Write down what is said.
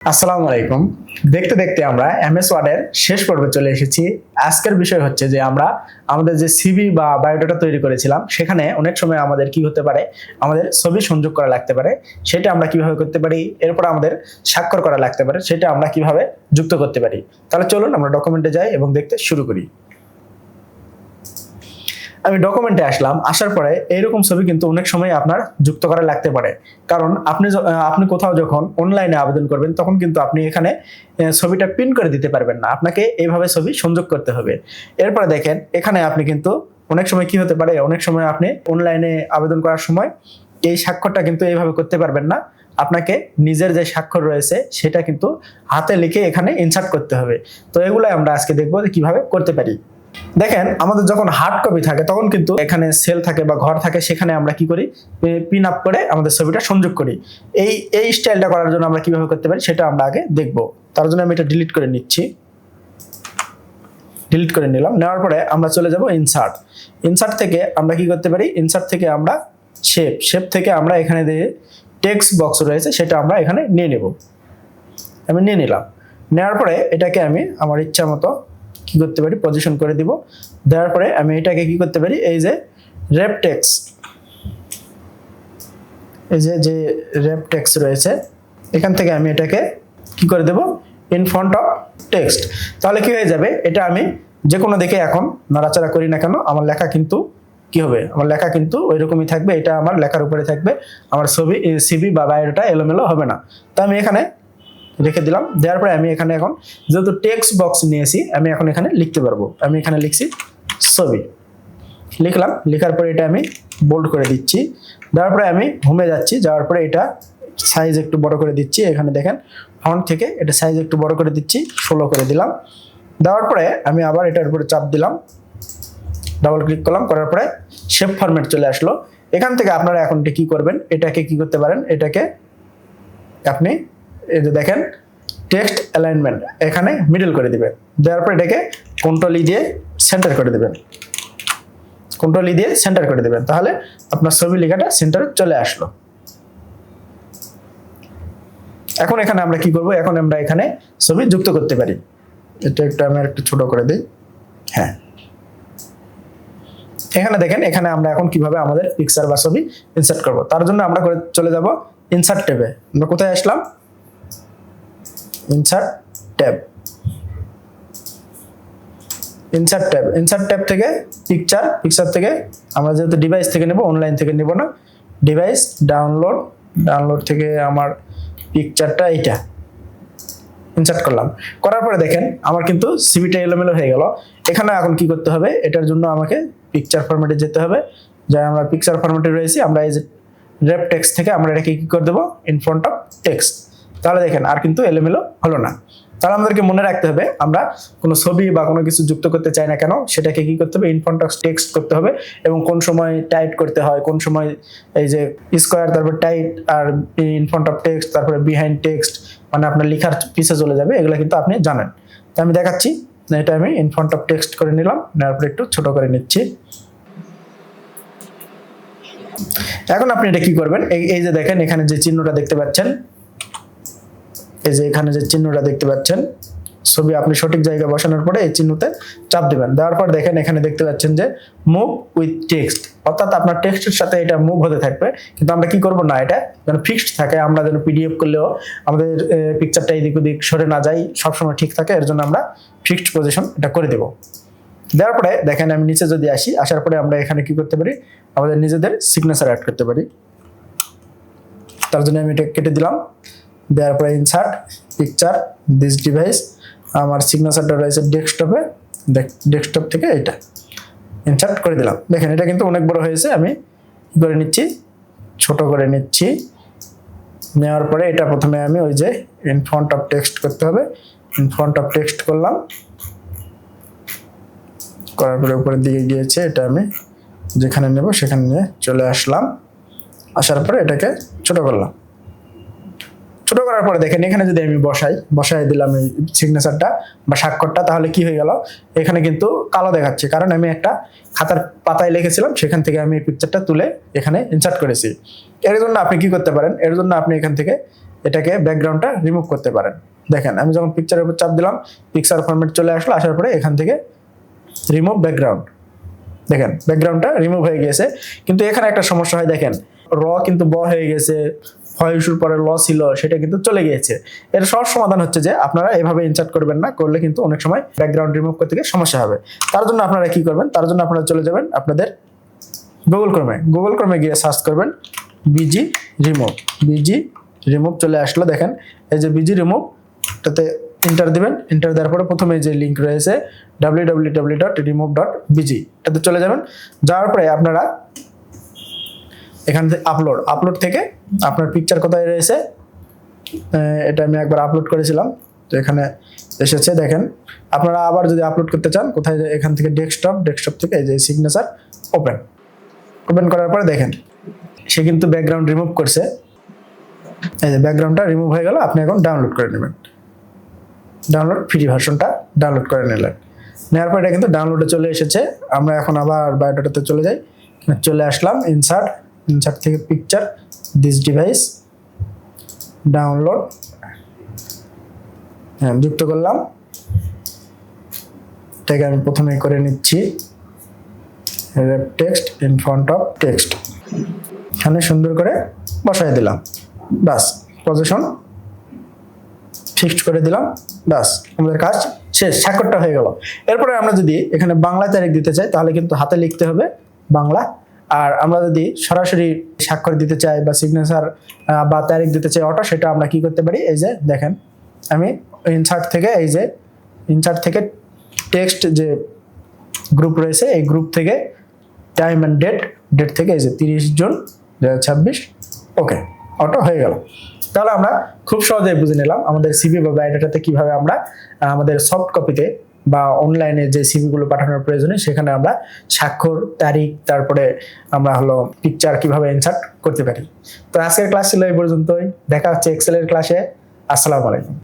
আসসালামু আলাইকুম। দেখতে দেখতে আমরা এমএস ওয়ার্ডের শেষ পর্বে চলে এসেছি। আজকের বিষয় হচ্ছে যে আমরা আমাদের যে সিভি বা বায়োডাটা তৈরি করেছিলাম সেখানে অনেক সময় আমাদের কি হতে পারে, আমাদের ছবি সংযোগ করা লাগতে পারে। সেটা আমরা কিভাবে করতে পারি, এরপর আমাদের স্বাক্ষর করা লাগতে পারে, সেটা আমরা কিভাবে যুক্ত করতে পারি। তাহলে চলুন আমরা ডকুমেন্টে যাই এবং দেখতে শুরু করি। আমি ডকুমেন্টে আসলাম, আসার পরে এইরকম ছবি কিন্তু অনেক সময় আপনার যুক্ত করা লাগতে পারে। কারণ আপনি কোথাও যখন অনলাইনে আবেদন করবেন তখন কিন্তু আপনি এখানে ছবিটা প্রিন্ট করে দিতে পারবেন না, আপনাকে এইভাবে ছবি সংযোগ করতে হবে। এরপরে দেখেন এখানে আপনি কিন্তু অনেক সময় কি হতে পারে, অনেক সময় আপনি অনলাইনে আবেদন করার সময় এই স্বাক্ষরটা কিন্তু এইভাবে করতে পারবেন না। আপনাকে নিজের যে স্বাক্ষর রয়েছে সেটা কিন্তু হাতে লিখে এখানে ইনসার্ট করতে হবে। তো এগুলো আমরা আজকে দেখবো যে কিভাবে করতে পারি। দেখেন আমাদের যখন হার্ড কপি থাকে তখন কিন্তু এখানে সেল থাকে বা ঘর থাকে, সেখানে আমরা কি করি, পিন আপ করে আমাদের ছবিটা সংযোগ করি। এই স্টাইলটা করার জন্য আমরা কিভাবে করতে পারি সেটা আমরা আগে দেখব। তার জন্য আমি এটা ডিলিট করে নিচ্ছি, ডিলিট করে নিলাম। নেওয়ার পরে আমরা চলে যাব ইনসার্ট। ইনসার্ট থেকে আমরা কি করতে পারি, ইনসার্ট থেকে আমরা শেপ থেকে আমরা এখানে যে টেক্সট বক্স রয়েছে সেটা আমরা এখানে নিয়ে নেব। আমি নিয়ে নিলাম। নেওয়ার পরে এটাকে আমি আমার ইচ্ছা মতো কি করতে পারি, পজিশন করে দিব। দেওয়ার পরে আমি এটাকে কি করতে পারি, এই যে রেপ টেক্সট, এই যে রেপ টেক্সট রয়েছে এখান থেকে আমি এটাকে কি করে দেব, ইন ফ্রন্ট অফ টেক্সট। তাহলে কি হয়ে যাবে, এটা আমি যে কোনো দিকে এখন নাড়াচাড়া করি না কেন আমার লেখা কিন্তু কি হবে, আমার লেখা কিন্তু ওই রকমই থাকবে। এটা আমার লেখার উপরে থাকবে, আমার সিভি বা বায়োডাটা এলোমেলো হবে না। তো আমি এখানে রেখে দিলাম। দেওয়ার পরে আমি এখানে এখন যেহেতু টেক্সট বক্স নিয়েছি আমি এখন এখানে লিখতে পারবো। আমি এখানে লিখছি ছবি, লিখলাম। লেখার পরে এটা আমি বোল্ড করে দিচ্ছি। দেওয়ার পরে আমি হোমে যাচ্ছি, যাওয়ার পরে এটা সাইজ একটু বড় করে দিচ্ছি। এখানে দেখেন ফন্ট থেকে এটা সাইজ একটু বড় করে দিচ্ছি, 16 করে দিলাম। দেওয়ার পরে আমি আবার এটার উপরে চাপ দিলাম, ডাবল ক্লিক করলাম, করার পরে শেপ ফরম্যাট চলে আসলো। এখান থেকে আপনারা এখন কি করবেন, এটাকে কি করতে পারেন, এটাকে আপনি এই যে দেখেন টেক্সট অ্যালাইনমেন্ট এখানে মিডল করে দিবেন। দেওয়ার পর এটাকে কন্ট্রোল ই দিয়ে সেন্টার করে দিবেন, কন্ট্রোল ই দিয়ে সেন্টার করে দিবেন। তাহলে আপনার ছবি লেখাটা সেন্টারে চলে আসলো। এখন এখানে আমরা কি করব, এখন আমরা এখানে ছবি যুক্ত করতে পারি। এটা আমি একটু ছোট করে দিই। হ্যাঁ, এখানে দেখেন এখানে আমরা এখন কিভাবে আমাদের পিকচার বা ছবি ইনসার্ট করব। তার জন্য আমরা চলে যাব ইনসার্ট ট্যাবে। আমরা কোথায় আসলাম, ইনসার্ট ট্যাব, ইনসার্ট ট্যাব থেকে পিকচার থেকে আমরা যেহেতু ডিভাইস থেকে নেব, অনলাইন থেকে নেব না, ডিভাইস ডাউনলোড থেকে আমার পিকচারটা এইটা ইনসার্ট করলাম। করার পরে দেখেন আমার কিন্তু সিভিটা এলোমেলো হয়ে গেল। এখানে এখন কি করতে হবে, এটার জন্য আমাকে পিকচার ফরম্যাটে যেতে হবে। যা আমরা পিকচার ফরম্যাটে রয়েছি, আমরা এই যে রেপ টেক্সট থেকে আমরা এটাকে কি করে দেবো, ইন ফ্রন্ট অফ টেক্সট। তাহলে দেখেন আর কিন্তু এলোমেলো হলো না। তাহলে আমাদেরকে মনে রাখতে হবে, আমরা কোনো ছবি বা কোনো কিছু যুক্ত করতে চাই না কেন সেটাকে কি করতে হবে, ইন ফ্রন্ট অফ টেক্সট করতে হবে। এবং কোন সময় টাইট করতে হয়, কোন সময় এই যে স্কোয়ার, তারপর টাইট, আর ইন ফ্রন্ট অফ টেক্সট, তারপরে বিহাইন্ড টেক্সট, মানে আপনার লেখার পিছে চলে যাবে, এগুলো কিন্তু আপনি জানেন। তো আমি দেখাচ্ছি, এটা আমি ইন ফ্রন্ট অফ টেক্সট করে নিলাম, নেওয়ার পরে একটু ছোট করে নিচ্ছি। এখন আপনি এটা কি করবেন, এই যে দেখেন এখানে যে চিহ্নটা দেখতে পাচ্ছেন, এই যে এখানে যে চিহ্নটা দেখতে পাচ্ছেন, ছবি আপনি সঠিক জায়গায় বসানোর পরে এই চিহ্নতে চাপ দিবেন। দেওয়ার পর দেখেন এখানে দেখতে পাচ্ছেন যে মুভ উইথ টেক্সট, অর্থাৎ আপনার টেক্সটের সাথে এটা মুভ হতে থাকবে। কিন্তু আমরা কি করব না, এটা যেন ফিক্সড থাকে, আমরা যেন পিডিএফ করলেও আমাদের পিকচারটা এদিক ওদিক সরে না যায়, সবসময় ঠিক থাকে, এর জন্য আমরা ফিক্সড পজিশন এটা করে দেব। দেওয়ার পরে দেখেন আমি নিচে যদি আসি, আসার পরে আমরা এখানে কি করতে পারি, আমাদের নিজেদের সিগনেচার অ্যাড করতে পারি। তার জন্য আমি এটা কেটে দিলাম। দেওয়ার পরে ইনসার্ট পিকচার দিস ডিভাইস, আমার সিগনেচারটা রয়েছে ডেস্কটপে, ডেস্কটপ থেকে এটা ইনসার্ট করে দিলাম। দেখেন এটা কিন্তু অনেক বড় হয়েছে, আমি করে নিচ্ছি, ছোট করে নিচ্ছি। নেওয়ার পরে এটা প্রথমে আমি ওই যে ইন ফ্রন্ট অফ টেক্সট করতে হবে, ইন ফ্রন্ট অফ টেক্সট করলাম, করার পরে উপরের দিকে গিয়েছে, এটা আমি যেখানে নেব সেখানে নিয়ে চলে আসলাম। আসার পরে এটাকে ছোট করলাম। ছোট করার পরে দেখেন এখানে যদি আমি বসাই দিলাম এই সিগনেচারটা বা স্বাক্ষরটা, তাহলে কি হয়ে গেল, এখানে কিন্তু কালো দেখাচ্ছে, কারণ আমি একটা খাতার পাতায় লিখেছিলাম, সেখান থেকে আমি এই পিকচারটা তুলে এখানে ইনসার্ট করেছি। এর জন্য আপনি কি করতে পারেন, এর জন্য আপনি এখান থেকে এটাকে ব্যাকগ্রাউন্ডটা রিমুভ করতে পারেন। দেখেন আমি যখন পিকচারের উপর চাপ দিলাম, পিকচার ফরম্যাট চলে আসলো, আসার পরে এখান থেকে রিমুভ ব্যাকগ্রাউন্ড, দেখেন ব্যাকগ্রাউন্ডটা রিমুভ হয়ে গেছে। কিন্তু এখানে একটা সমস্যা হয়, দেখেন র কিন্তু ব হয়ে গেছে, হয় ইস্যুর পরে ল ছিল সেটা কিন্তু চলে গিয়েছে। এর সহজ সমাধান হচ্ছে যে আপনারা এভাবে ইনসার্ট করবেন না, করলে কিন্তু অনেক সময় ব্যাকগ্রাউন্ড রিমুভ করতে গিয়ে সমস্যা হবে। তার জন্য আপনারা কি করবেন, তার জন্য আপনারা চলে যাবেন আপনাদের গুগল ক্রমে গিয়ে সার্চ করবেন বিজি রিমুভ চলে আসলো। দেখেন এই যে বিজি রিমুভ, এটাতে এন্টার দিবেন। এন্টার দেওয়ার পরে প্রথমে যে লিঙ্ক রয়েছে www.remove.bg, এটাতে চলে যাবেন। যাওয়ার পরে আপনারা এখান থেকে আপলোড থেকে আপনার পিকচার কোথায় রয়েছে, এটা আমি একবার আপলোড করেছিলাম, তো এখানে এসেছে। দেখেন আপনারা আবার যদি আপলোড করতে চান, কোথায়, এখান থেকে ডেস্কটপ থেকে এই যে সিগনেচার ওপেন করার পরে দেখেন সে কিন্তু ব্যাকগ্রাউন্ড রিমুভ করছে। এই যে ব্যাকগ্রাউন্ডটা রিমুভ হয়ে গেল। আপনি এখন ডাউনলোড করে নেবেন, ডাউনলোড ফ্রি ভার্সনটা ডাউনলোড করে নিলেন। নেওয়ার পর এটা কিন্তু ডাউনলোডে চলে এসেছে। আমরা এখন আবার বায়োডাটাতে চলে যাই, চলে আসলাম ইনসার্ট থেকে পিকচার, দিস ডিভাইস, ডাউনলোড, হ্যাঁ যুক্ত করলাম। এটাকে আমি প্রথমে করে নিচ্ছি text in front of text, এখানে সুন্দর করে বসাই দিলাম, বাস পজিশন ফিক্সড করে দিলাম, বাস আমাদের কাজ শেষ, স্বাক্ষরটা হয়ে গেল। এরপরে আমরা যদি এখানে বাংলা তারিখ দিতে চাই, তাহলে কিন্তু হাতে লিখতে হবে বাংলা। আর আমরা যদি সরাসরি স্বাক্ষর দিতে চাই বা সিগনেচার বা তারিখ দিতে চাই অটো, সেটা আমরা কি করতে পারি, এই যে দেখেন আমি ইনসার্ট থেকে টেক্সট যে গ্রুপ রয়েছে, এই গ্রুপ থেকে টাইম অ্যান্ড ডেট থেকে এই যে 30 জুন 2026, ওকে অটো হয়ে গেল। তাহলে আমরা খুব সহজেই বুঝে নিলাম আমাদের সিভি বা বায়োডাটাতে কিভাবে আমরা আমাদের সফট কপিতে বা অনলাইনে যে সিভিগুলো পাঠানোর প্রয়োজনে সেখানে আমরা স্বাক্ষর, তারিখ, তারপরে আমরা পিকচার কিভাবে ইনসার্ট করতে পারি। তো আজকের ক্লাস ছিল এই পর্যন্তই, দেখা হচ্ছে এক্সেলের ক্লাসে। আসসালামু আলাইকুম।